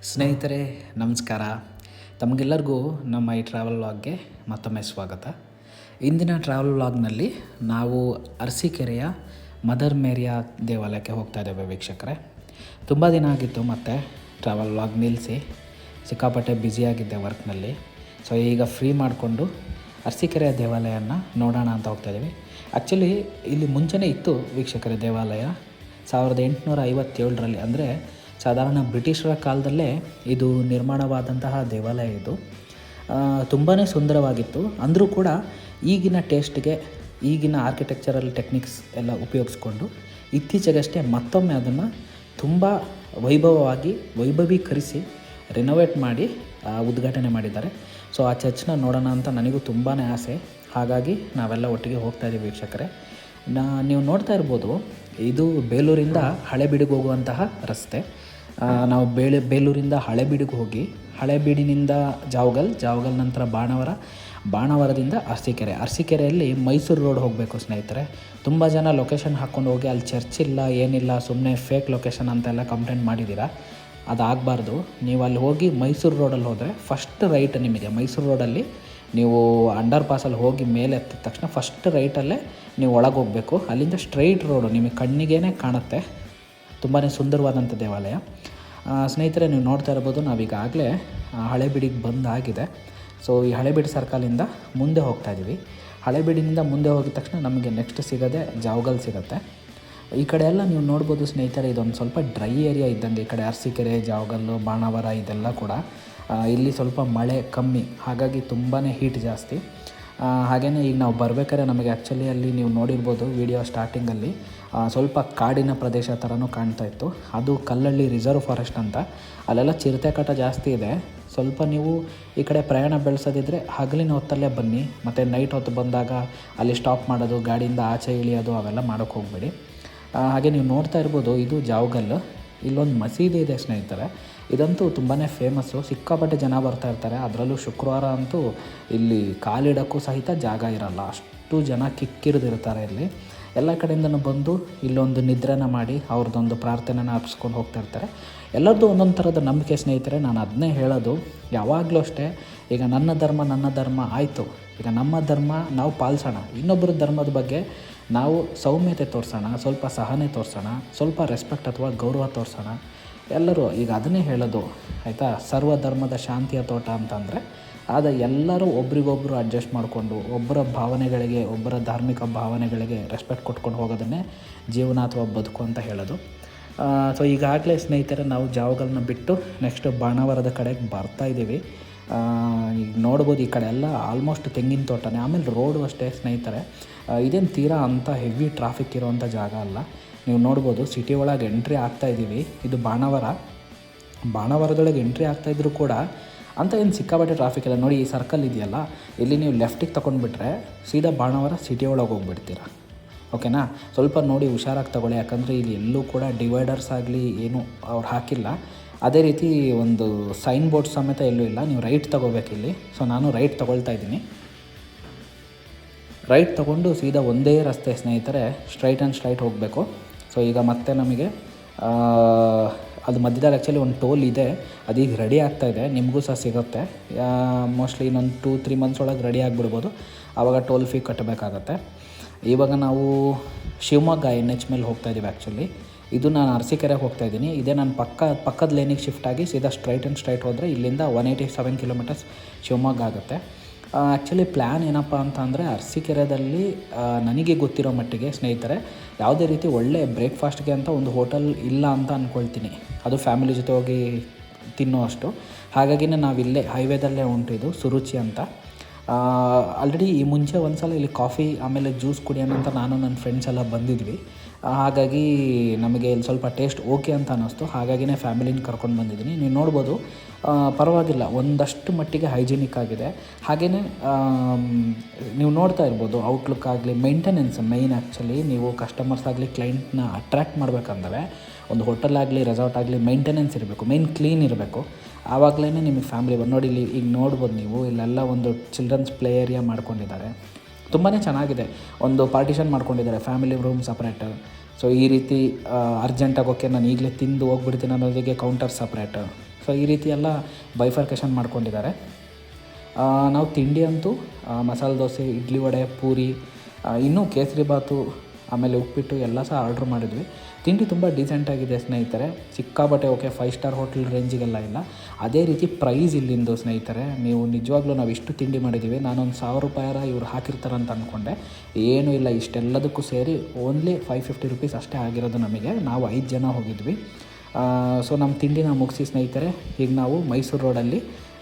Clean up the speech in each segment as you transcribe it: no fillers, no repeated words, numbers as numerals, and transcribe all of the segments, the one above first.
ಸ್ನೇಹಿತರೆ ನಮಸ್ಕಾರ. ತಮಗೆಲ್ಲರಿಗೂ ನಮ್ಮ ಈ ಟ್ರಾವೆಲ್ ವ್ಲಾಗ್ಗೆ ಮತ್ತೊಮ್ಮೆ ಸ್ವಾಗತ. ಇಂದಿನ ಟ್ರಾವೆಲ್ ವ್ಲಾಗ್ನಲ್ಲಿ ನಾವು ಅರಸೀಕೆರೆಯ ಮದರ್ ಮೇರಿಯ ದೇವಾಲಯಕ್ಕೆ ಹೋಗ್ತಾ ಇದ್ದೇವೆ ವೀಕ್ಷಕರೇ. ತುಂಬ ದಿನ ಆಗಿತ್ತು ಮತ್ತು ಟ್ರಾವೆಲ್ ವ್ಲಾಗ್ ನಿಲ್ಲಿಸಿ ಸಿಕ್ಕಾಪಟ್ಟೆ ಬ್ಯುಸಿಯಾಗಿದ್ದೆ ವರ್ಕ್ನಲ್ಲಿ. ಸೊ ಈಗ ಫ್ರೀ ಮಾಡಿಕೊಂಡು ಅರಸೀಕೆರೆಯ ದೇವಾಲಯನ ನೋಡೋಣ ಅಂತ ಹೋಗ್ತಾಯಿದ್ದೀವಿ. ಆ್ಯಕ್ಚುಲಿ ಇಲ್ಲಿ ಮುಂಚೆನೇ ಇತ್ತು ವೀಕ್ಷಕರೇ ದೇವಾಲಯ. 1857ರಲ್ಲಿ ಅಂದರೆ ಸಾಧಾರಣ ಬ್ರಿಟಿಷರ ಕಾಲದಲ್ಲೇ ಇದು ನಿರ್ಮಾಣವಾದಂತಹ ದೇವಾಲಯ. ಇದು ತುಂಬಾ ಸುಂದರವಾಗಿತ್ತು. ಅಂದರೂ ಕೂಡ ಈಗಿನ ಟೇಸ್ಟ್ಗೆ, ಈಗಿನ ಆರ್ಕಿಟೆಕ್ಚರಲ್ ಟೆಕ್ನಿಕ್ಸ್ ಎಲ್ಲ ಉಪಯೋಗಿಸ್ಕೊಂಡು ಇತ್ತೀಚೆಗಷ್ಟೇ ಮತ್ತೊಮ್ಮೆ ಅದನ್ನು ತುಂಬ ವೈಭವೀಕರಿಸಿ ರಿನೋವೇಟ್ ಮಾಡಿ ಉದ್ಘಾಟನೆ ಮಾಡಿದ್ದಾರೆ. ಸೊ ಆ ಚರ್ಚ್ನ ನೋಡೋಣ ಅಂತ ನನಗೂ ತುಂಬಾ ಆಸೆ. ಹಾಗಾಗಿ ನಾವೆಲ್ಲ ಒಟ್ಟಿಗೆ ಹೋಗ್ತಾಯಿದ್ದೀವಿ ವೀಕ್ಷಕರೇ. ನೀವು ನೋಡ್ತಾ ಇರ್ಬೋದು, ಇದು ಬೇಲೂರಿಂದ ಹಳೆಬೀಡಿಗೆ ಹೋಗುವಂತಹ ರಸ್ತೆ. ನಾವು ಬೇಲೂರಿಂದ ಹಳೆಬೀಡಿಗೆ ಹೋಗಿ ಹಳೆಬೀಡಿನಿಂದ ಜಾವಗಲ್ ನಂತರ ಬಾಣಾವರದಿಂದ ಅರಸೀಕೆರೆಯಲ್ಲಿ ಮೈಸೂರು ರೋಡ್ ಹೋಗಬೇಕು ಸ್ನೇಹಿತರೆ. ತುಂಬ ಜನ ಲೊಕೇಶನ್ ಹಾಕ್ಕೊಂಡು ಹೋಗಿ ಅಲ್ಲಿ ಚರ್ಚ್ ಇಲ್ಲ ಏನಿಲ್ಲ, ಸುಮ್ಮನೆ ಫೇಕ್ ಲೊಕೇಶನ್ ಅಂತೆಲ್ಲ ಕಂಪ್ಲೇಂಟ್ ಮಾಡಿದ್ದೀರಾ. ಅದಾಗಬಾರ್ದು. ನೀವು ಅಲ್ಲಿ ಹೋಗಿ ಮೈಸೂರು ರೋಡಲ್ಲಿ ಹೋದರೆ ಫಸ್ಟ್ ರೈಟ್ ನಿಮಗೆ ಮೈಸೂರು ರೋಡಲ್ಲಿ ನೀವು ಅಂಡರ್ ಪಾಸಲ್ಲಿ ಹೋಗಿ ಮೇಲೆ ಎತ್ತಿದ ತಕ್ಷಣ ಫಸ್ಟ್ ರೈಟಲ್ಲೇ ನೀವು ಒಳಗೆ ಹೋಗಬೇಕು. ಅಲ್ಲಿಂದ ಸ್ಟ್ರೈಟ್ ರೋಡು ನಿಮಗೆ ಕಣ್ಣಿಗೇ ಕಾಣುತ್ತೆ. ತುಂಬಾ ಸುಂದರವಾದಂಥ ದೇವಾಲಯ. ಸ್ನೇಹಿತರೆ, ನೀವು ನೋಡ್ತಾ ಇರ್ಬೋದು, ನಾವೀಗಾಗಲೇ ಹಳೆಬೀಡಿಗೆ ಬಂದಾಗಿದೆ. ಸೊ ಈ ಹಳೆಬೀಡು ಸರ್ಕಲಿಂದ ಮುಂದೆ ಹೋಗ್ತಾಯಿದ್ದೀವಿ. ಹಳೆಬೀಡಿನಿಂದ ಮುಂದೆ ಹೋಗಿದ ತಕ್ಷಣ ನಮಗೆ ನೆಕ್ಸ್ಟ್ ಸಿಗೋದೆ ಜಾವಗಲ್ ಸಿಗುತ್ತೆ. ಈ ಕಡೆ ಎಲ್ಲ ನೀವು ನೋಡ್ಬೋದು ಸ್ನೇಹಿತರೆ, ಇದೊಂದು ಸ್ವಲ್ಪ ಡ್ರೈ ಏರಿಯಾ ಇದ್ದಂಗೆ. ಈ ಕಡೆ ಅರಸೀಕೆರೆ, ಜಾವಗಲ್ಲು, ಬಾಣಾವರ ಇದೆಲ್ಲ ಕೂಡ ಇಲ್ಲಿ ಸ್ವಲ್ಪ ಮಳೆ ಕಮ್ಮಿ, ಹಾಗಾಗಿ ತುಂಬಾ ಹೀಟ್ ಜಾಸ್ತಿ. ಹಾಗೆಯೇ ಈಗ ನಾವು ಬರ್ಬೇಕಾದ್ರೆ ನಮಗೆ ಆ್ಯಕ್ಚುಲಿ ಅಲ್ಲಿ ನೀವು ನೋಡಿರ್ಬೋದು ವಿಡಿಯೋ ಸ್ಟಾರ್ಟಿಂಗಲ್ಲಿ ಸ್ವಲ್ಪ ಕಾಡಿನ ಪ್ರದೇಶ ಥರನೂ ಕಾಣ್ತಾ ಇತ್ತು. ಅದು ಕಲ್ಲಳ್ಳಿ ರಿಸರ್ವ್ ಫಾರೆಸ್ಟ್ ಅಂತ. ಅಲ್ಲೆಲ್ಲ ಚಿರತೆ ಕಾಟ ಜಾಸ್ತಿ ಇದೆ. ಸ್ವಲ್ಪ ನೀವು ಈ ಕಡೆ ಪ್ರಯಾಣ ಬೆಳೆಸೋದಿದ್ರೆ ಹಗಲಿನ ಹೊತ್ತಲ್ಲೇ ಬನ್ನಿ. ಮತ್ತು ನೈಟ್ ಹೊತ್ತು ಬಂದಾಗ ಅಲ್ಲಿ ಸ್ಟಾಪ್ ಮಾಡೋದು, ಗಾಡಿಯಿಂದ ಆಚೆ ಇಳಿಯೋದು ಅವೆಲ್ಲ ಮಾಡೋಕ್ಕೆ ಹೋಗಬೇಡಿ. ಹಾಗೆ ನೀವು ನೋಡ್ತಾ ಇರ್ಬೋದು, ಇದು ಜಾವಗಲ್ಲು. ಇಲ್ಲೊಂದು ಮಸೀದಿ ಇದೆ ಸ್ನೇಹಿತರೆ. ಇದಂತೂ ತುಂಬಾ ಫೇಮಸ್ಸು. ಸಿಕ್ಕಾಪಟ್ಟೆ ಜನ ಬರ್ತಾ ಇರ್ತಾರೆ. ಅದರಲ್ಲೂ ಶುಕ್ರವಾರ ಅಂತೂ ಇಲ್ಲಿ ಕಾಲಿಡೋಕ್ಕೂ ಸಹಿತ ಜಾಗ ಇರಲ್ಲ, ಅಷ್ಟು ಜನ ಕಿಕ್ಕಿರಿದಿರ್ತಾರೆ. ಇಲ್ಲಿ ಎಲ್ಲ ಕಡೆಯಿಂದನೂ ಬಂದು ಇಲ್ಲೊಂದು ನಿದ್ರೆನ ಮಾಡಿ ಅವ್ರದ್ದೊಂದು ಪ್ರಾರ್ಥನೆನ ಅರ್ಪಿಸ್ಕೊಂಡು ಹೋಗ್ತಾ ಇರ್ತಾರೆ. ಎಲ್ಲರದ್ದು ಒಂದೊಂದು ಥರದ ನಂಬಿಕೆ ಸ್ನೇಹಿತರೆ. ನಾನು ಅದನ್ನೇ ಹೇಳೋದು, ಯಾವಾಗಲೂ ಅಷ್ಟೇ. ಈಗ ನನ್ನ ಧರ್ಮ ಆಯಿತು, ಈಗ ನಮ್ಮ ಧರ್ಮ ನಾವು ಪಾಲಿಸೋಣ. ಇನ್ನೊಬ್ಬರ ಧರ್ಮದ ಬಗ್ಗೆ ನಾವು ಸೌಮ್ಯತೆ ತೋರಿಸೋಣ, ಸ್ವಲ್ಪ ಸಹನೆ ತೋರಿಸೋಣ, ಸ್ವಲ್ಪ ರೆಸ್ಪೆಕ್ಟ್ ಅಥವಾ ಗೌರವ ತೋರಿಸೋಣ. ಎಲ್ಲರೂ ಈಗ ಅದನ್ನೇ ಹೇಳೋದು, ಆಯಿತಾ. ಸರ್ವಧರ್ಮದ ಶಾಂತಿಯ ತೋಟ ಅಂತಂದರೆ ಎಲ್ಲರೂ ಒಬ್ರಿಗೊಬ್ಬರು ಅಡ್ಜಸ್ಟ್ ಮಾಡಿಕೊಂಡು ಒಬ್ಬರ ಭಾವನೆಗಳಿಗೆ, ಒಬ್ಬರ ಧಾರ್ಮಿಕ ಭಾವನೆಗಳಿಗೆ ರೆಸ್ಪೆಕ್ಟ್ ಕೊಟ್ಕೊಂಡು ಹೋಗೋದನ್ನೇ ಜೀವನ ಅಥವಾ ಬದುಕು ಅಂತ ಹೇಳೋದು. ಸೊ ಈಗಾಗಲೇ ಸ್ನೇಹಿತರೆ ನಾವು ಜಾವಗಲ್ನ ಬಿಟ್ಟು ನೆಕ್ಸ್ಟ್ ಬಾಣಾವರದ ಕಡೆಗೆ ಬರ್ತಾಯಿದ್ದೀವಿ. ಈಗ ನೋಡ್ಬೋದು, ಈ ಕಡೆ ಎಲ್ಲ ಆಲ್ಮೋಸ್ಟ್ ತೆಂಗಿನ ತೋಟನೇ. ಆಮೇಲೆ ರೋಡು ಅಷ್ಟೇ ಸ್ನೇಹಿತರೆ. ಇದೇನು ತೀರಾ ಅಂಥ ಹೆವಿ ಟ್ರಾಫಿಕ್ ಇರೋವಂಥ ಜಾಗ ಅಲ್ಲ. ನೀವು ನೋಡ್ಬೋದು, ಸಿಟಿ ಒಳಗೆ ಎಂಟ್ರಿ ಆಗ್ತಾಯಿದ್ದೀವಿ. ಇದು ಬಾಣಾವರದೊಳಗೆ ಎಂಟ್ರಿ ಆಗ್ತಾಯಿದ್ರು ಕೂಡ ಅಂತ ಏನು ಸಿಕ್ಕಾಪಟ್ಟೆ ಟ್ರಾಫಿಕ್ ಇಲ್ಲ. ನೋಡಿ, ಈ ಸರ್ಕಲ್ ಇದೆಯಲ್ಲ, ಇಲ್ಲಿ ನೀವು ಲೆಫ್ಟಿಗೆ ತೊಗೊಂಡ್ಬಿಟ್ರೆ ಸೀದಾ ಬಾಣಾವರ ಸಿಟಿ ಒಳಗೆ ಹೋಗ್ಬಿಡ್ತೀರ. ಓಕೆನಾ? ಸ್ವಲ್ಪ ನೋಡಿ ಹುಷಾರಾಗಿ ತಗೊಳ್ಳಿ, ಯಾಕಂದರೆ ಇಲ್ಲಿ ಎಲ್ಲೂ ಕೂಡ ಡಿವೈಡರ್ಸ್ ಆಗಲಿ ಏನು ಅವ್ರು ಹಾಕಿಲ್ಲ. ಅದೇ ರೀತಿ ಒಂದು ಸೈನ್ ಬೋರ್ಡ್ ಸಮೇತ ಎಲ್ಲೂ ಇಲ್ಲ. ನೀವು ರೈಟ್ ತೊಗೋಬೇಕಿಲ್ಲಿ. ಸೊ ನಾನು ರೈಟ್ ತೊಗೊಳ್ತಾ ಇದ್ದೀನಿ. ರೈಟ್ ತೊಗೊಂಡು ಸೀದಾ ಒಂದೇ ರಸ್ತೆ ಸ್ನೇಹಿತರೆ, ಸ್ಟ್ರೈಟ್ ಹೋಗಬೇಕು. ಸೊ ಈಗ ಮತ್ತೆ ನಮಗೆ ಅದು ಮಧ್ಯದಲ್ಲಿ ಆ್ಯಕ್ಚುಲಿ ಒಂದು ಟೋಲ್ ಇದೆ, ಅದೀಗ ರೆಡಿ ಆಗ್ತಾಯಿದೆ. ನಿಮಗೂ ಸಹ ಸಿಗುತ್ತೆ. ಮೋಸ್ಟ್ಲಿ ಇನ್ನೊಂದು 2-3 ಮಂತ್ಸ್ ಒಳಗೆ ರೆಡಿ ಆಗಿಬಿಡ್ಬೋದು. ಆವಾಗ ಟೋಲ್ ಫೀ ಕಟ್ಟಬೇಕಾಗತ್ತೆ. ಇವಾಗ ನಾವು ಶಿವಮೊಗ್ಗ NH ಮೇಲೆ ಹೋಗ್ತಾಯಿದ್ದೀವಿ. ಆ್ಯಕ್ಚುಲಿ ಇದು ನಾನು ಅರಸೀಕೆರೆಗೆ ಹೋಗ್ತಾಯಿದ್ದೀನಿ. ಇದೇ ನಾನು ಪಕ್ಕದ ಲೇನಿಗೆ ಶಿಫ್ಟ್ ಆಗಿ ಸೀದಾ ಸ್ಟ್ರೈಟ್ ಹೋದರೆ ಇಲ್ಲಿಂದ 187 ಕಿಲೋಮೀಟರ್ಸ್ ಶಿವಮೊಗ್ಗ ಆಗುತ್ತೆ. ಆ್ಯಕ್ಚುಲಿ ಪ್ಲ್ಯಾನ್ ಏನಪ್ಪ ಅಂತ ಅಂದರೆ, ಅರಸೀಕೆರೆಯಲ್ಲಿ ನನಗೆ ಗೊತ್ತಿರೋ ಮಟ್ಟಿಗೆ ಸ್ನೇಹಿತರೆ ಯಾವುದೇ ರೀತಿ ಒಳ್ಳೆ ಬ್ರೇಕ್ಫಾಸ್ಟ್ಗೆ ಅಂತ ಒಂದು ಹೋಟೆಲ್ ಇಲ್ಲ ಅಂತ ಅಂದ್ಕೊಳ್ತೀನಿ. ಅದು ಫ್ಯಾಮಿಲಿ ಜೊತೆ ಹೋಗಿ ತಿನ್ನೋ ಅಷ್ಟು. ಹಾಗಾಗಿನೇ ನಾವಿಲ್ಲೇ ಹೈವೇದಲ್ಲೇ ಹೊಂಟಿದ್ದು ಸುರುಚಿ ಅಂತ. ಆಲ್ರೆಡಿ ಈ ಮುಂಚೆ ಒಂದು ಸಲ ಇಲ್ಲಿ ಕಾಫಿ ಆಮೇಲೆ ಜ್ಯೂಸ್ ಕುಡಿಯೋಣ ಅಂತ ನಾನು ನನ್ನ ಫ್ರೆಂಡ್ಸ್ ಎಲ್ಲ ಬಂದಿದ್ವಿ. ಹಾಗಾಗಿ ನಮಗೆ ಇಲ್ಲಿ ಸ್ವಲ್ಪ ಟೇಸ್ಟ್ ಓಕೆ ಅಂತ ಅನ್ನಿಸ್ತು. ಹಾಗಾಗಿನೇ ಫ್ಯಾಮಿಲಿನ ಕರ್ಕೊಂಡು ಬಂದಿದ್ದೀನಿ. ನೀವು ನೋಡ್ಬೋದು, ಪರವಾಗಿಲ್ಲ, ಒಂದಷ್ಟು ಮಟ್ಟಿಗೆ ಹೈಜಿನಿಕ್ ಆಗಿದೆ. ಹಾಗೆಯೇ ನೀವು ನೋಡ್ತಾ ಇರ್ಬೋದು, ಔಟ್ಲುಕ್ ಆಗಲಿ, ಮೇಂಟೆನೆನ್ಸ್ ಮೇಯ್ನ್. ಆ್ಯಕ್ಚುಲಿ ನೀವು ಕಸ್ಟಮರ್ಸ್ ಆಗಲಿ ಕ್ಲೈಂಟ್ನ ಅಟ್ರ್ಯಾಕ್ಟ್ ಮಾಡಬೇಕಂದ್ರೆ ಒಂದು ಹೋಟೆಲ್ ಆಗಲಿ ರೆಸಾರ್ಟ್ ಆಗಲಿ ಮೇಂಟೆನೆನ್ಸ್ ಇರಬೇಕು, ಮೇಯ್ನ್ ಕ್ಲೀನ್ ಇರಬೇಕು. ಆವಾಗಲೇ ನಿಮಗೆ ಫ್ಯಾಮಿಲಿ ನೋಡಿ. ಇಲ್ಲಿ ಈಗ ನೋಡ್ಬೋದು ನೀವು, ಇಲ್ಲೆಲ್ಲ ಒಂದು ಚಿಲ್ಡ್ರನ್ಸ್ ಪ್ಲೇ ಏರಿಯಾ ಮಾಡ್ಕೊಂಡಿದ್ದಾರೆ. ತುಂಬಾ ಚೆನ್ನಾಗಿದೆ. ಒಂದು ಪಾರ್ಟಿಷನ್ ಮಾಡ್ಕೊಂಡಿದ್ದಾರೆ, ಫ್ಯಾಮಿಲಿ ರೂಮ್ ಸಪ್ರೇಟ್. ಸೊ ಈ ರೀತಿ ಅರ್ಜೆಂಟಾಗಿ ಓಕೆ ನಾನು ಈಗಲೇ ತಿಂದು ಹೋಗ್ಬಿಡ್ತೀನಿ ಅನ್ನೋದಕ್ಕೆ ಕೌಂಟರ್ ಸಪ್ರೇಟ್. ಸೊ ಈ ರೀತಿ ಎಲ್ಲ ಬೈಫರ್ಕೇಷನ್ ಮಾಡ್ಕೊಂಡಿದ್ದಾರೆ. ನಾವು ತಿಂಡಿ ಅಂತೂ ಮಸಾಲೆ ದೋಸೆ, ಇಡ್ಲಿ ವಡೆ, ಪೂರಿ, ಇನ್ನೂ ಕೇಸರಿಬಾತು, ಆಮೇಲೆ ಉಪ್ಪಿಟ್ಟು ಎಲ್ಲ ಸಹ ಆರ್ಡ್ರ್ ಮಾಡಿದ್ವಿ. ತಿಂಡಿ ತುಂಬ ಡೀಸೆಂಟಾಗಿದೆ ಸ್ನೇಹಿತರೆ, ಸಿಕ್ಕಾಬಟ್ಟೆ ಓಕೆ, 5 ಸ್ಟಾರ್ ಹೋಟೆಲ್ ರೇಂಜಿಗೆಲ್ಲ ಇಲ್ಲ. ಅದೇ ರೀತಿ ಪ್ರೈಸ್ ಇಲ್ಲಿಂದು ಸ್ನೇಹಿತರೆ, ನೀವು ನಿಜವಾಗ್ಲೂ ನಾವು ಇಷ್ಟು ತಿಂಡಿ ಮಾಡಿದ್ದೀವಿ, ನಾನೊಂದು ₹1,000 ಇವ್ರು ಹಾಕಿರ್ತಾರಂತ ಅಂದ್ಕೊಂಡೆ. ಏನೂ ಇಲ್ಲ, ಇಷ್ಟೆಲ್ಲದಕ್ಕೂ ಸೇರಿ ಓನ್ಲಿ ₹550 ಅಷ್ಟೇ ಆಗಿರೋದು ನಮಗೆ. ನಾವು 5 ಜನ ಹೋಗಿದ್ವಿ. ಸೊ ನಮ್ಮ ತಿಂಡಿನ ಮುಗಿಸಿ ಸ್ನೇಹಿತರೆ, ಈಗ ನಾವು ಮೈಸೂರು ರೋಡಲ್ಲಿ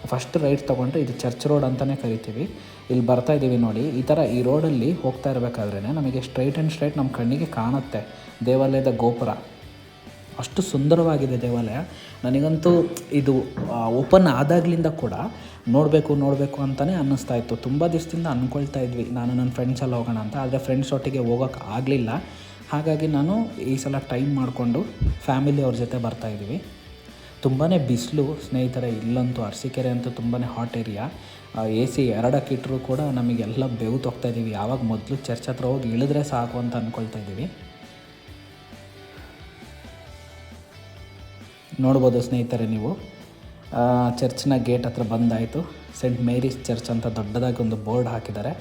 ಫಸ್ಟ್ ರೈಟ್ ತೊಗೊಂಡ್ರೆ, ಇದು ಚರ್ಚ್ ರೋಡ್ ಅಂತಲೇ ಕರಿತೀವಿ. ಇಲ್ಲಿ ಬರ್ತಾಯಿದ್ದೀವಿ ನೋಡಿ. ಈ ಥರ ಈ ರೋಡಲ್ಲಿ ಹೋಗ್ತಾ ಇರಬೇಕಾದ್ರೇ ನಮಗೆ ಸ್ಟ್ರೈಟ್ ನಮ್ಮ ಕಣ್ಣಿಗೆ ಕಾಣುತ್ತೆ ದೇವಾಲಯದ ಗೋಪುರ. ಅಷ್ಟು ಸುಂದರವಾಗಿದೆ ದೇವಾಲಯ. ನನಗಂತೂ ಇದು ಓಪನ್ ಆದಾಗಲಿಂದ ಕೂಡ ನೋಡಬೇಕು ಅಂತಲೇ ಅನ್ನಿಸ್ತಾ ಇತ್ತು. ತುಂಬ ದಿವಸದಿಂದ ಅಂದ್ಕೊಳ್ತಾ ಇದ್ವಿ ನಾನು ನನ್ನ ಫ್ರೆಂಡ್ಸ್ ಎಲ್ಲ ಹೋಗೋಣ ಅಂತ. ಆದರೆ ಫ್ರೆಂಡ್ಸ್ ಒಟ್ಟಿಗೆ ಹೋಗೋಕ್ಕೆ ಆಗಲಿಲ್ಲ. ಹಾಗಾಗಿ ನಾನು ಈ ಸಲ ಟೈಮ್ ಮಾಡಿಕೊಂಡು ಫ್ಯಾಮಿಲಿ ಅವ್ರ ಜೊತೆ ಬರ್ತಾಯಿದ್ದೀವಿ. ತುಂಬಾ ಬಿಸಿಲು ಸ್ನೇಹಿತರೆ, ಇಲ್ಲಂತೂ ಅರಸೀಕೆರೆ ಅಂತೂ ತುಂಬಾ ಹಾಟ್ ಏರಿಯಾ. AC 2 ಇಟ್ಟರೂ ಕೂಡ ನಮಗೆಲ್ಲ ಬೆವು ತೊಗ್ತಾಯಿದ್ದೀವಿ. ಯಾವಾಗ ಮೊದಲು ಚರ್ಚ್ ಹತ್ರ ಹೋಗಿ ಇಳಿದ್ರೆ ಸಾಕು ಅಂತ ಅಂದ್ಕೊಳ್ತಾ ಇದ್ದೀವಿ. ನೋಡ್ಬೋದು ಸ್ನೇಹಿತರೆ ನೀವು, ಚರ್ಚ್ನ ಗೇಟ್ ಹತ್ರ ಬಂದಾಯಿತು. ಸೆಂಟ್ ಮೇರೀಸ್ ಚರ್ಚ್ ಅಂತ ದೊಡ್ಡದಾಗಿ ಒಂದು ಬೋರ್ಡ್ ಹಾಕಿದ್ದಾರೆ.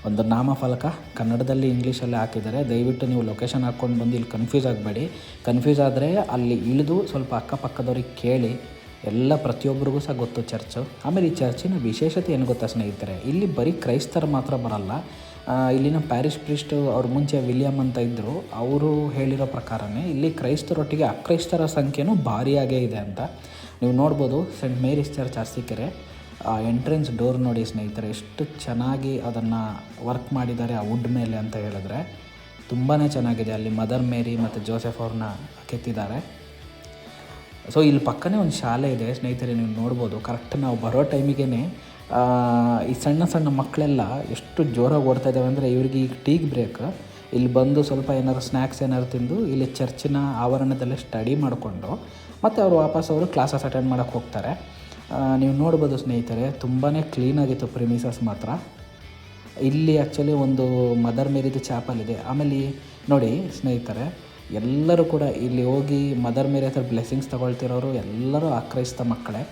ಒಂದು ನಾಮಫಲಕ ಕನ್ನಡದಲ್ಲಿ, ಇಂಗ್ಲೀಷಲ್ಲೇ ಹಾಕಿದ್ದಾರೆ. ದಯವಿಟ್ಟು ನೀವು ಲೊಕೇಶನ್ ಹಾಕ್ಕೊಂಡು ಬಂದು ಇಲ್ಲಿ ಕನ್ಫ್ಯೂಸ್ ಆಗಬೇಡಿ. ಕನ್ಫ್ಯೂಸ್ ಆದರೆ ಅಲ್ಲಿ ಇಳಿದು ಸ್ವಲ್ಪ ಅಕ್ಕಪಕ್ಕದವ್ರಿಗೆ ಕೇಳಿ. ಎಲ್ಲ ಪ್ರತಿಯೊಬ್ಬರಿಗೂ ಸಹ ಗೊತ್ತು ಚರ್ಚು. ಆಮೇಲೆ ಈ ಚರ್ಚಿನ ವಿಶೇಷತೆ ಏನು ಗೊತ್ತಾ ಸ್ನೇಹಿತರೆ, ಇಲ್ಲಿ ಬರೀ ಕ್ರೈಸ್ತರು ಮಾತ್ರ ಬರಲ್ಲ. ಇಲ್ಲಿನ ಪ್ಯಾರಿಷ್ ಪ್ರೀಸ್ಟ್ ಅವ್ರ ಮುಂಚೆ ವಿಲಿಯಮ್ ಅಂತ ಇದ್ದರು, ಅವರು ಹೇಳಿರೋ ಪ್ರಕಾರವೇ ಇಲ್ಲಿ ಕ್ರೈಸ್ತರೊಟ್ಟಿಗೆ ಅಕ್ರೈಸ್ತರ ಸಂಖ್ಯೆನೂ ಭಾರಿಯಾಗೇ ಇದೆ ಅಂತ ನೀವು ನೋಡ್ಬೋದು. Saint Mary's church Arsikere entrance door ನೋಡಿ ಸ್ನೇಹಿತರೆ, ಎಷ್ಟು ಚೆನ್ನಾಗಿ ಅದನ್ನು ವರ್ಕ್ ಮಾಡಿದ್ದಾರೆ ಆ ವುಡ್ ಮೇಲೆ ಅಂತ ಹೇಳಿದ್ರೆ ತುಂಬಾ ಚೆನ್ನಾಗಿದೆ. ಅಲ್ಲಿ ಮದರ್ ಮೇರಿ ಮತ್ತು ಜೋಸೆಫ್ ಅವ್ರನ್ನ ಕೆತ್ತಿದ್ದಾರೆ. ಸೊ ಇಲ್ಲಿ ಪಕ್ಕನೇ ಒಂದು ಶಾಲೆ ಇದೆ ಸ್ನೇಹಿತರೆ, ನೀವು ನೋಡ್ಬೋದು. ಕರೆಕ್ಟ್ ನಾವು ಬರೋ ಟೈಮಿಗೆ ಈ ಸಣ್ಣ ಸಣ್ಣ ಮಕ್ಕಳೆಲ್ಲ ಎಷ್ಟು ಜೋರಾಗಿ ಓಡ್ತಾ ಇದ್ದಾವೆ ಅಂದರೆ, ಇವ್ರಿಗೆ ಈಗ ಟೀಗೆ ಬ್ರೇಕ್. ಇಲ್ಲಿ ಬಂದು ಸ್ವಲ್ಪ ಏನಾದ್ರು ಸ್ನ್ಯಾಕ್ಸ್ ಏನಾದ್ರು ತಿಂದು ಇಲ್ಲಿ ಚರ್ಚಿನ ಆವರಣದಲ್ಲೇ ಸ್ಟಡಿ ಮಾಡಿಕೊಂಡು ಮತ್ತು ಅವರು ವಾಪಸ್ ಕ್ಲಾಸಸ್ ಅಟೆಂಡ್ ಮಾಡೋಕ್ಕೆ ಹೋಗ್ತಾರೆ. ನೀವು ನೋಡ್ಬೋದು ಸ್ನೇಹಿತರೆ, ತುಂಬಾ ಕ್ಲೀನಾಗಿತ್ತು ಪ್ರಿಮಿಸಸ್ ಮಾತ್ರ. ಇಲ್ಲಿ ಆ್ಯಕ್ಚುಲಿ ಒಂದು ಮದರ್ ಮೇರಿದು ಚಾಪಲ್ ಇದೆ. ಆಮೇಲೆ ನೋಡಿ ಸ್ನೇಹಿತರೆ, ಎಲ್ಲರೂ ಕೂಡ ಇಲ್ಲಿ ಹೋಗಿ ಮದರ್ ಮೇರಿ ಹತ್ರ ಬ್ಲೆಸ್ಸಿಂಗ್ಸ್ ತೊಗೊಳ್ತಿರೋರು ಎಲ್ಲರೂ ಅಕ್ರೈಸ್ತ ಮಕ್ಕಳೇ,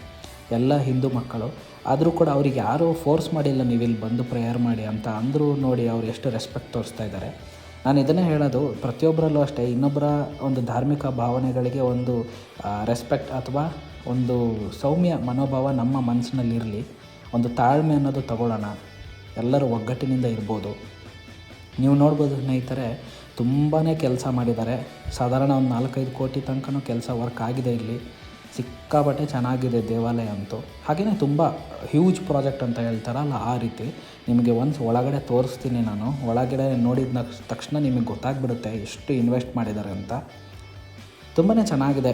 ಎಲ್ಲ ಹಿಂದೂ ಮಕ್ಕಳು. ಆದರೂ ಕೂಡ ಅವ್ರಿಗೆ ಯಾರೂ ಫೋರ್ಸ್ ಮಾಡಿಲ್ಲ ನೀವು ಇಲ್ಲಿ ಬಂದು ಪ್ರೇಯರ್ ಮಾಡಿ ಅಂತ. ಅಂದರೂ ನೋಡಿ ಅವ್ರು ಎಷ್ಟು ರೆಸ್ಪೆಕ್ಟ್ ತೋರಿಸ್ತಾ ಇದ್ದಾರೆ. ನಾನು ಇದನ್ನೇ ಹೇಳೋದು, ಪ್ರತಿಯೊಬ್ಬರಲ್ಲೂ ಅಷ್ಟೇ ಇನ್ನೊಬ್ಬರ ಒಂದು ಧಾರ್ಮಿಕ ಭಾವನೆಗಳಿಗೆ ಒಂದು ರೆಸ್ಪೆಕ್ಟ್ ಅಥವಾ ಒಂದು ಸೌಮ್ಯ ಮನೋಭಾವ ನಮ್ಮ ಮನಸ್ಸಿನಲ್ಲಿರಲಿ. ಒಂದು ತಾಳ್ಮೆ ಅನ್ನೋದು ತಗೊಳ್ಳೋಣ, ಎಲ್ಲರೂ ಒಗ್ಗಟ್ಟಿನಿಂದ ಇರ್ಬೋದು. ನೀವು ನೋಡ್ಬೋದು ಸ್ನೇಹಿತರೆ, ತುಂಬಾ ಕೆಲಸ ಮಾಡಿದ್ದಾರೆ. ಸಾಧಾರಣ ಒಂದು 4-5 ಕೋಟಿ ತನಕನೂ ಕೆಲಸ ವರ್ಕ್ ಆಗಿದೆ ಇಲ್ಲಿ. ಸಿಕ್ಕಾಬಟ್ಟೆ ಚೆನ್ನಾಗಿದೆ ದೇವಾಲಯ ಅಂತೂ. ಹಾಗೆಯೇ ತುಂಬ ಹ್ಯೂಜ್ ಪ್ರಾಜೆಕ್ಟ್ ಅಂತ ಹೇಳ್ತಾರಲ್ಲ ಆ ರೀತಿ. ನಿಮಗೆ ಒಳಗಡೆ ತೋರಿಸ್ತೀನಿ ನಾನು. ಒಳಗಡೆ ನೋಡಿದ ತಕ್ಷಣ ನಿಮಗೆ ಗೊತ್ತಾಗ್ಬಿಡುತ್ತೆ ಎಷ್ಟು ಇನ್ವೆಸ್ಟ್ ಮಾಡಿದ್ದಾರೆ ಅಂತ. ತುಂಬಾ ಚೆನ್ನಾಗಿದೆ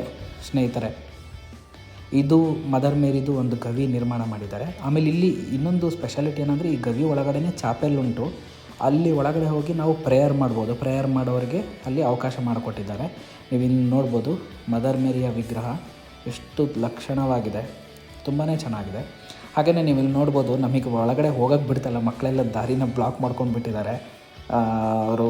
ಸ್ನೇಹಿತರೆ. ಇದು ಮದರ್ ಮೇರಿದು ಒಂದು ಗವಿ ನಿರ್ಮಾಣ ಮಾಡಿದ್ದಾರೆ. ಆಮೇಲೆ ಇಲ್ಲಿ ಇನ್ನೊಂದು ಸ್ಪೆಷಾಲಿಟಿ ಏನಂದರೆ, ಈ ಗವಿ ಒಳಗಡೆ ಚಾಪೆಲ್ ಉಂಟು. ಅಲ್ಲಿ ಒಳಗಡೆ ಹೋಗಿ ನಾವು ಪ್ರೇಯರ್ ಮಾಡ್ಬೋದು. ಪ್ರೇಯರ್ ಮಾಡೋರಿಗೆ ಅಲ್ಲಿ ಅವಕಾಶ ಮಾಡಿಕೊಟ್ಟಿದ್ದಾರೆ. ನೀವು ಇಲ್ಲಿ ನೋಡ್ಬೋದು ಮದರ್ ಮೇರಿಯ ವಿಗ್ರಹ ಎಷ್ಟು ಲಕ್ಷಣವಾಗಿದೆ, ತುಂಬಾ ಚೆನ್ನಾಗಿದೆ. ಹಾಗೆಯೇ ನೀವು ಇಲ್ಲಿ ನೋಡ್ಬೋದು, ನಮಗೆ ಒಳಗಡೆ ಹೋಗೋಕ್ಕೆ ಬಿಡ್ತಲ್ಲ, ಮಕ್ಕಳೆಲ್ಲ ದಾರಿನ ಬ್ಲಾಕ್ ಮಾಡ್ಕೊಂಡು ಬಿಟ್ಟಿದ್ದಾರೆ. ಅವರು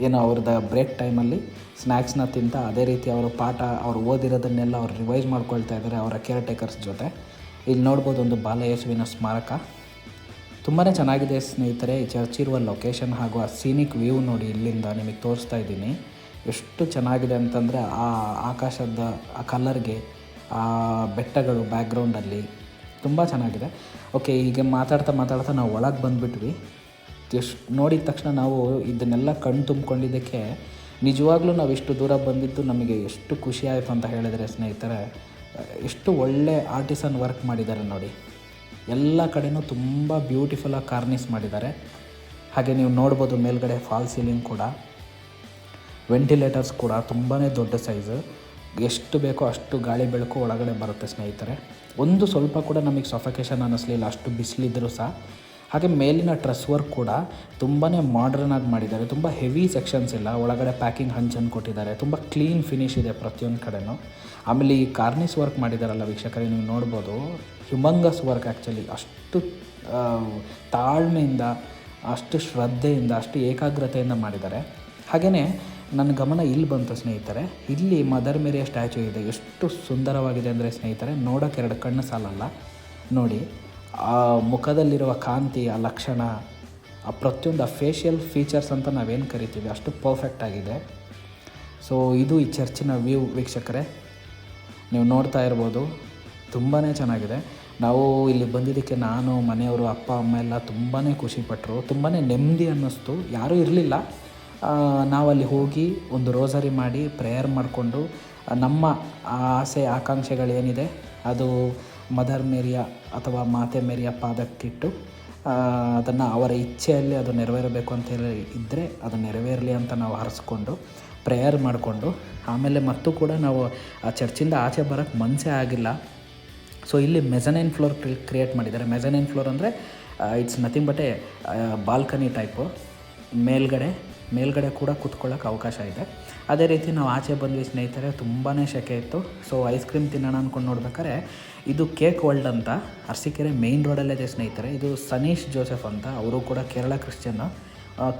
ಏನೋ ಅವ್ರದ್ದು ಬ್ರೇಕ್ ಟೈಮಲ್ಲಿ ಸ್ನ್ಯಾಕ್ಸ್ನ ತಿಂತ ಅದೇ ರೀತಿ ಅವರು ಪಾಠ ಅವ್ರು ಓದಿರೋದನ್ನೆಲ್ಲ ಅವ್ರು ರಿವೈಸ್ ಮಾಡ್ಕೊಳ್ತಾ ಇದ್ದಾರೆ ಅವರ ಕೇರ್ ಟೇಕರ್ಸ್ ಜೊತೆ. ಇಲ್ಲಿ ನೋಡ್ಬೋದು ಒಂದು ಬಾಲಯೇಸುವಿನ ಸ್ಮಾರಕ. ತುಂಬಾ ಚೆನ್ನಾಗಿದೆ ಸ್ನೇಹಿತರೆ. ಈ ಚರ್ಚ್ ಇರುವ ಲೊಕೇಶನ್ ಹಾಗೂ ಆ ಸೀನಿಕ್ ವ್ಯೂ ನೋಡಿ, ಇಲ್ಲಿಂದ ನಿಮಗೆ ತೋರಿಸ್ತಾ ಇದ್ದೀನಿ. ಎಷ್ಟು ಚೆನ್ನಾಗಿದೆ ಅಂತಂದರೆ ಆ ಆಕಾಶದ ಆ ಕಲರ್ಗೆ, ಆ ಬೆಟ್ಟಗಳು ಬ್ಯಾಕ್ಗ್ರೌಂಡಲ್ಲಿ ತುಂಬ ಚೆನ್ನಾಗಿದೆ. ಓಕೆ, ಈಗ ಮಾತಾಡ್ತಾ ನಾವು ಒಳಗೆ ಬಂದುಬಿಟ್ವಿ. ಎಷ್ಟು ನೋಡಿದ ತಕ್ಷಣ ನಾವು ಇದನ್ನೆಲ್ಲ ಕಣ್ಣು ತುಂಬಿಕೊಂಡಿದ್ದಕ್ಕೆ ನಿಜವಾಗ್ಲೂ ನಾವು ಇಷ್ಟು ದೂರ ಬಂದಿದ್ದು ನಮಗೆ ಎಷ್ಟು ಖುಷಿ ಆಯಿತು ಅಂತ ಹೇಳಿದರೆ ಸ್ನೇಹಿತರೆ, ಎಷ್ಟು ಒಳ್ಳೆ ಆರ್ಟಿಸನ್ ವರ್ಕ್ ಮಾಡಿದ್ದಾರೆ ನೋಡಿ. ಎಲ್ಲ ಕಡೆಯೂ ತುಂಬ ಬ್ಯೂಟಿಫುಲ್ಲಾಗಿ ಕಾರ್ನಿಸ್ ಮಾಡಿದ್ದಾರೆ. ಹಾಗೆ ನೀವು ನೋಡ್ಬೋದು ಮೇಲ್ಗಡೆ ಫಾಲ್ ಸೀಲಿಂಗ್ ಕೂಡ, ವೆಂಟಿಲೇಟರ್ಸ್ ಕೂಡ ತುಂಬಾ ದೊಡ್ಡ ಸೈಜು. ಎಷ್ಟು ಬೇಕೋ ಅಷ್ಟು ಗಾಳಿ ಬೆಳಕು ಒಳಗಡೆ ಬರುತ್ತೆ ಸ್ನೇಹಿತರೆ. ಒಂದು ಸ್ವಲ್ಪ ಕೂಡ ನಮಗೆ ಸಫಕೇಷನ್ ಅನ್ನಿಸ್ಲಿಲ್ಲ, ಅಷ್ಟು ಬಿಸಿಲಿದ್ದರೂ ಸಹ. ಹಾಗೆ ಮೇಲಿನ ಟ್ರೆಸ್ ವರ್ಕ್ ಕೂಡ ತುಂಬಾ ಮಾಡ್ರನ್ನಾಗಿ ಮಾಡಿದ್ದಾರೆ. ತುಂಬ ಹೆವಿ ಸೆಕ್ಷನ್ಸ್ ಇಲ್ಲ, ಒಳಗಡೆ ಪ್ಯಾಕಿಂಗ್ ಹಂಚನ್ನು ಕೊಟ್ಟಿದ್ದಾರೆ. ತುಂಬ ಕ್ಲೀನ್ ಫಿನಿಶ್ ಇದೆ ಪ್ರತಿಯೊಂದು ಕಡೆಯೂ. ಆಮೇಲೆ ಈ ಕಾರ್ನಿಸ್ ವರ್ಕ್ ಮಾಡಿದ್ದಾರಲ್ಲ ವೀಕ್ಷಕರೇ, ನೀವು ನೋಡ್ಬೋದು, ಹ್ಯುಮಂಗಸ್ ವರ್ಕ್ ಆ್ಯಕ್ಚುಲಿ. ಅಷ್ಟು ತಾಳ್ಮೆಯಿಂದ, ಅಷ್ಟು ಶ್ರದ್ಧೆಯಿಂದ, ಅಷ್ಟು ಏಕಾಗ್ರತೆಯಿಂದ ಮಾಡಿದ್ದಾರೆ. ಹಾಗೆಯೇ ನನ್ನ ಗಮನ ಇಲ್ಲಿ ಬಂತು ಸ್ನೇಹಿತರೆ. ಇಲ್ಲಿ ಮದರ್ ಮೇರಿಯ ಸ್ಟ್ಯಾಚು ಇದೆ. ಎಷ್ಟು ಸುಂದರವಾಗಿದೆ ಅಂದರೆ ಸ್ನೇಹಿತರೆ, ನೋಡೋಕೆ 2 ಕಣ್ಣು ಸಾಲಲ್ಲ. ನೋಡಿ ಆ ಮುಖದಲ್ಲಿರುವ ಕಾಂತಿ, ಆ ಲಕ್ಷಣ, ಆ ಪ್ರತಿಯೊಂದು ಆ ಫೇಶಿಯಲ್ ಫೀಚರ್ಸ್ ಅಂತ ನಾವೇನು ಕರಿತೀವಿ ಅಷ್ಟು ಪರ್ಫೆಕ್ಟ್ ಆಗಿದೆ. ಸೊ ಇದು ಈ ಚರ್ಚಿನ ವ್ಯೂ ವೀಕ್ಷಕರೇ, ನೀವು ನೋಡ್ತಾ ಇರ್ಬೋದು. ತುಂಬಾ ಚೆನ್ನಾಗಿದೆ. ನಾವು ಇಲ್ಲಿ ಬಂದಿದ್ದಕ್ಕೆ ನಾನು, ಮನೆಯವರು, ಅಪ್ಪ ಅಮ್ಮ ಎಲ್ಲ ತುಂಬಾ ಖುಷಿಪಟ್ಟರು. ತುಂಬಾ ನೆಮ್ಮದಿ ಅನ್ನಿಸ್ತು. ಯಾರೂ ಇರಲಿಲ್ಲ. ನಾವಲ್ಲಿ ಹೋಗಿ ಒಂದು ರೋಸರಿ ಮಾಡಿ ಪ್ರೇಯರ್ ಮಾಡಿಕೊಂಡು ನಮ್ಮ ಆಸೆ ಆಕಾಂಕ್ಷೆಗಳೇನಿದೆ ಅದು ಮದರ್ ಮೇರಿಯ ಅಥವಾ ಮಾತೆ ಮೇರಿಯ ಪಾದಕ್ಕಿಟ್ಟು ಅದನ್ನು ಅವರ ಇಚ್ಛೆಯಲ್ಲಿ ಅದು ನೆರವೇರಬೇಕು ಅಂತ ಹೇಳಿ ಇದ್ದರೆ ಅದು ನೆರವೇರಲಿ ಅಂತ ನಾವು ಹರಿಸ್ಕೊಂಡು ಪ್ರೇಯರ್ ಮಾಡಿಕೊಂಡು ಆಮೇಲೆ ಮತ್ತು ಕೂಡ ನಾವು ಆ ಚರ್ಚಿಂದ ಆಚೆ ಬರೋಕ್ಕೆ ಮನಸ್ಸೇ ಆಗಿಲ್ಲ. ಸೊ ಇಲ್ಲಿ ಮೆಝನೈನ್ ಫ್ಲೋರ್ ಕ್ರಿಯೇಟ್ ಮಾಡಿದ್ದಾರೆ. ಮೆಝನೈನ್ ಫ್ಲೋರ್ ಅಂದರೆ it's nothing but A balcony type. ಮೇಲ್ಗಡೆ ಕೂಡ ಕೂತ್ಕೊಳ್ಳೋಕೆ ಅವಕಾಶ ಇದೆ. ಅದೇ ರೀತಿ ನಾವು ಆಚೆ ಬಂದ್ವಿ ಸ್ನೇಹಿತರೆ. ತುಂಬಾ ಸೆಕೆ ಇತ್ತು. ಸೊ ಐಸ್ ಕ್ರೀಮ್ ತಿನ್ನೋಣ ಅಂದ್ಕೊಂಡು ನೋಡ್ಬೇಕಾದ್ರೆ ಇದು ಕೇಕ್ ವರ್ಲ್ಡ್ ಅಂತ ಅರಸೀಕೆರೆ ಮೇಯ್ನ್ ರೋಡಲ್ಲಿದೆ ಸ್ನೇಹಿತರೆ. ಇದು ಸನೀಶ್ ಜೋಸೆಫ್ ಅಂತ, ಅವರು ಕೂಡ ಕೇರಳ ಕ್ರಿಶ್ಚಿಯನ್ನು.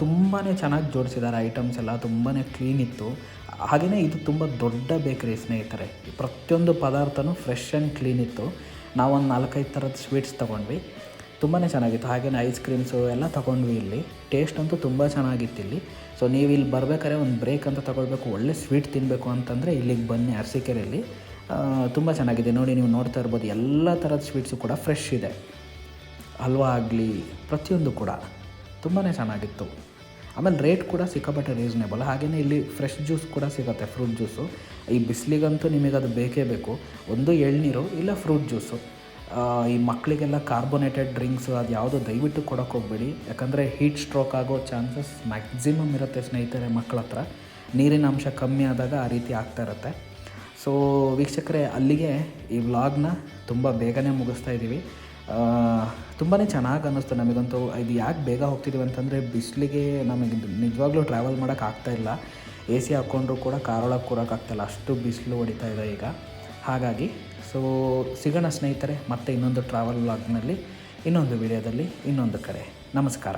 ತುಂಬಾ ಚೆನ್ನಾಗಿ ಜೋಡಿಸಿದ್ದಾರೆ. ಐಟಮ್ಸ್ ಎಲ್ಲ ತುಂಬಾ ಕ್ಲೀನ್ ಇತ್ತು. ಹಾಗೆಯೇ ಇದು ತುಂಬ ದೊಡ್ಡ ಬೇಕರಿ ಸ್ನೇಹಿತರೆ. ಪ್ರತಿಯೊಂದು ಪದಾರ್ಥನೂ ಫ್ರೆಶ್ ಆ್ಯಂಡ್ ಕ್ಲೀನ್ ಇತ್ತು. ನಾವೊಂದು 4-5 ಥರದ ಸ್ವೀಟ್ಸ್ ತೊಗೊಂಡ್ವಿ. ತುಂಬಾ ಚೆನ್ನಾಗಿತ್ತು. ಹಾಗೆಯೇ ಐಸ್ ಕ್ರೀಮ್ಸು ಎಲ್ಲ ತೊಗೊಂಡ್ವಿ. ಇಲ್ಲಿ ಟೇಸ್ಟ್ ಅಂತೂ ತುಂಬ ಚೆನ್ನಾಗಿತ್ತು ಇಲ್ಲಿ. ಸೊ ನೀವು ಇಲ್ಲಿ ಬರಬೇಕಾದ್ರೆ ಒಂದು ಬ್ರೇಕ್ ಅಂತ ತೊಗೊಳ್ಬೇಕು, ಒಳ್ಳೆ ಸ್ವೀಟ್ ತಿನ್ನಬೇಕು ಅಂತಂದರೆ ಇಲ್ಲಿಗೆ ಬನ್ನಿ. ಅರಸೀಕೆರೆಯಲ್ಲಿ ತುಂಬ ಚೆನ್ನಾಗಿದೆ. ನೋಡಿ, ನೀವು ನೋಡ್ತಾ ಇರ್ಬೋದು, ಎಲ್ಲ ಥರದ ಸ್ವೀಟ್ಸು ಕೂಡ ಫ್ರೆಶ್ ಇದೆ. ಹಲ್ವಾ ಆಗಲಿ ಪ್ರತಿಯೊಂದು ಕೂಡ ತುಂಬಾ ಚೆನ್ನಾಗಿತ್ತು. ಆಮೇಲೆ ರೇಟ್ ಕೂಡ ಸಿಕ್ಕಾಪಟ್ಟೆ ರೀಸನೇಬಲ್. ಹಾಗೆಯೇ ಇಲ್ಲಿ ಫ್ರೆಶ್ ಜ್ಯೂಸ್ ಕೂಡ ಸಿಗುತ್ತೆ, ಫ್ರೂಟ್ ಜ್ಯೂಸು. ಈ ಬಿಸಿಲಿಗಂತೂ ನಿಮಗದು ಬೇಕೇ ಬೇಕು. ಒಂದು ಎಳ್ನೀರು ಇಲ್ಲ ಫ್ರೂಟ್ ಜ್ಯೂಸು. ಈ ಮಕ್ಕಳಿಗೆಲ್ಲ ಕಾರ್ಬೋನೇಟೆಡ್ ಡ್ರಿಂಕ್ಸು ಅದು ಯಾವುದೋ ದಯವಿಟ್ಟು ಕೊಡೋಕ್ಕೆ ಹೋಗಬೇಡಿ. ಯಾಕಂದರೆ ಹೀಟ್ ಸ್ಟ್ರೋಕ್ ಆಗೋ ಚಾನ್ಸಸ್ ಮ್ಯಾಕ್ಸಿಮಮ್ ಇರುತ್ತೆ ಸ್ನೇಹಿತರೆ ಮಕ್ಕಳ ಹತ್ರ. ನೀರಿನ ಅಂಶ ಕಮ್ಮಿ ಆದಾಗ ಆ ರೀತಿ ಆಗ್ತಾ ಇರುತ್ತೆ. ಸೊ ವೀಕ್ಷಕರೇ, ಅಲ್ಲಿಗೆ ಈ ವ್ಲಾಗ್ನ ತುಂಬ ಬೇಗನೆ ಮುಗಿಸ್ತಾ ಇದ್ದೀವಿ. ತುಂಬಾ ಚೆನ್ನಾಗಿ ಅನ್ನಿಸ್ತು ನಮಗಂತೂ. ಇದು ಯಾಕೆ ಬೇಗ ಹೋಗ್ತಿದ್ದೀವಿ ಅಂತಂದರೆ ಬಿಸಿಲಿಗೆ ನಮಗೆ ನಿಜವಾಗ್ಲೂ ಟ್ರಾವೆಲ್ ಮಾಡೋಕ್ಕೆ ಆಗ್ತಾಯಿಲ್ಲ. ಎ ಸಿ ಹಾಕ್ಕೊಂಡ್ರೂ ಕೂಡ ಕಾರೊಳಗೆ ಕೂರೋಕ್ಕಾಗ್ತಾಯಿಲ್ಲ, ಅಷ್ಟು ಬಿಸಿಲು ಹೊಡಿತಾ ಇದೆ ಈಗ. ಹಾಗಾಗಿ ಸೊ ಸಿಗೋಣ ಸ್ನೇಹಿತರೆ ಮತ್ತೆ ಇನ್ನೊಂದು ಟ್ರಾವೆಲ್ ವ್ಲಾಗ್ನಲ್ಲಿ, ಇನ್ನೊಂದು ವಿಡಿಯೋದಲ್ಲಿ, ಇನ್ನೊಂದು ಕಡೆ. ನಮಸ್ಕಾರ.